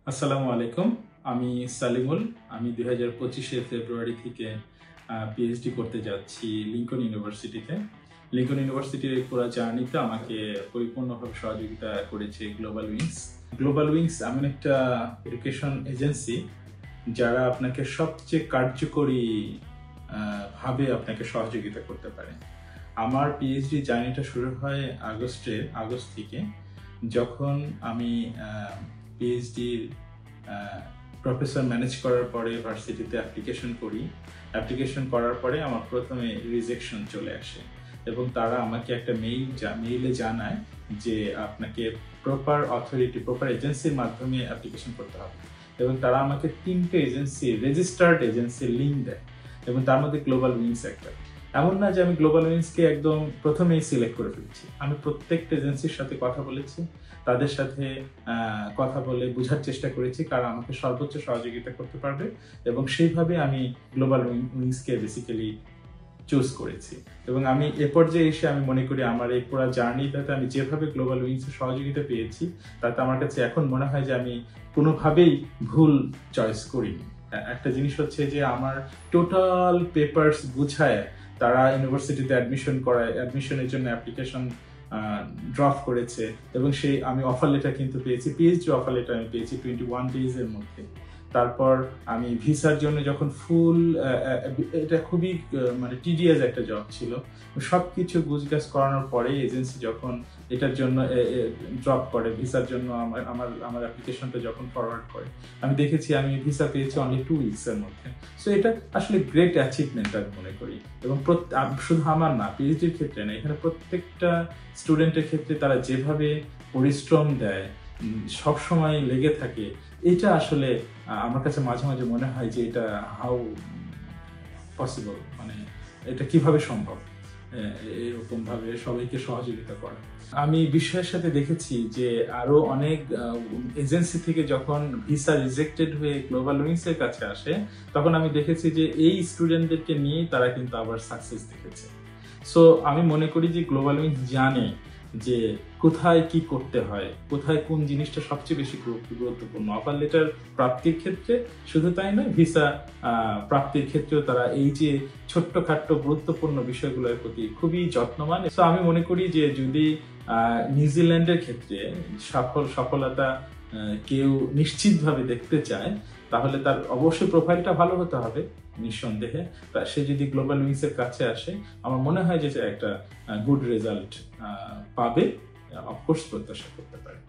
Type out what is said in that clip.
আসসালামু আলাইকুম। আমি সালিমুল। আমি 2025 ফেব্রুয়ারি থেকে পিএইচডি করতে যাচ্ছি লিঙ্কন ইউনিভার্সিটিতে। লিঙ্কন ইউনিভার্সিটির এই পুরো জার্নিতে আমাকে পরিপূর্ণভাবে সহযোগিতা করেছে গ্লোবাল উইংস। গ্লোবাল উইংস এমন একটা এডুকেশন এজেন্সি যারা আপনাকে সবচেয়ে কার্যকরী ভাবে আপনাকে সহযোগিতা করতে পারে। আমার পিএইচডি জার্নিটা শুরু হয় আগস্ট থেকে, যখন আমি পিএইচডির প্রফেসর ম্যানেজ করার পরে ভার্সিটিতে অ্যাপ্লিকেশন করার পরে আমার প্রথমে রিজেকশন চলে আসে এবং তারা আমাকে একটা মেইলে জানায় যে আপনাকে প্রপার এজেন্সির মাধ্যমে অ্যাপ্লিকেশন করতে হবে এবং তারা আমাকে 3টে রেজিস্টার্ড এজেন্সির লিঙ্ক দেয় এবং তার মধ্যে গ্লোবাল উইংস একটা। এমন না যে আমি গ্লোবাল উইংসকে একদম প্রথমেই সিলেক্ট করে ফেলছি। আমি প্রত্যেকটা এজেন্সির সাথে কথা বলেছি, তাদের সাথে কথা বলে বোঝার চেষ্টা করেছি কারা আমাকে সর্বোচ্চ সহযোগিতা করতে পারবে এবং সেইভাবে আমি গ্লোবাল উইংসকে বেসিক্যালি চুজ করেছি। এবং আমি এ পর্যায়ে এসে আমি মনে করি আমার এই পুরো জার্নিটাতে আমি যেভাবে গ্লোবাল উইংসের সহযোগিতা পেয়েছি তাতে আমার কাছে এখন মনে হয় যে আমি কোনোভাবেই ভুল চয়েস করিনি। একটা জিনিস হচ্ছে যে আমার টোটাল পেপারস গুছায় তারা ইউনিভার্সিটিতে অ্যাডমিশনের জন্য অ্যাপ্লিকেশন ড্রাফট করেছে এবং আমি অফার লেটার কিন্তু পেয়েছি। পিএইচডি অফার লেটার আমি পেয়েছি 21 ডেজের মধ্যে। তারপর আমি ভিসার জন্য যখন এটা খুবই মানে টিডিএস একটা জব ছিল, সবকিছু গুজগাছ করানোর পরে এজেন্সি যখন এটার জন্য ড্রপ করে ভিসার জন্য আমার অ্যাপ্লিকেশনটা যখন ফরওয়ার্ড করে, আমি দেখেছি আমি ভিসা পেয়েছি অনলি 2 উইকসের মধ্যে। সো এটা আসলে গ্রেট অ্যাচিভমেন্ট আমি মনে করি এবং শুধু আমার না, পিএইচডির ক্ষেত্রে না, এখানে প্রত্যেকটা স্টুডেন্টের ক্ষেত্রে তারা যেভাবে পরিশ্রম দেয়, সব সময় লেগে থাকে, এটা আসলে আমার কাছে মাঝে মাঝে মনে হয় যে এটা হাউ পসিবল, মানে এটা কিভাবে সম্ভব এরকম ভাবে সবাইকে সহযোগিতা করা। আমি বিস্ময়ের সাথে দেখেছি যে আরো অনেক এজেন্সি থেকে যখন ভিসা রিজেক্টেড হয়ে গ্লোবাল উইংস এর কাছে আসে, তখন আমি দেখেছি যে এই স্টুডেন্টদেরকে নিয়ে তারা কিন্তু আবার সাকসেস দেখেছে। সো আমি মনে করি যে গ্লোবাল উইংস জানে যে কোথায় কি করতে হয়, কোথায় কোন জিনিসটা সবচেয়ে বেশি গুরুত্বপূর্ণ। অফার লেটার প্রাপ্তির ক্ষেত্রে শুধু তাই নয়, ভিসা প্রাপ্তির ক্ষেত্রেও তারা এই যে ছোট্টখাট্ট গুরুত্বপূর্ণ বিষয়গুলোর প্রতি খুবই যত্নবান। তো আমি মনে করি যে যদি নিউজিল্যান্ডের ক্ষেত্রে সফলতা কেউ নিশ্চিতভাবে দেখতে চায়, তাহলে তার অবশ্যই প্রোফাইলটা ভালো হতে হবে নিঃসন্দেহে। সে যদি গ্লোবাল উইংসের কাছে আসে, আমার মনে হয় যে একটা গুড রেজাল্ট পাবে, অফকোর্স প্রত্যাশা করতে পারে।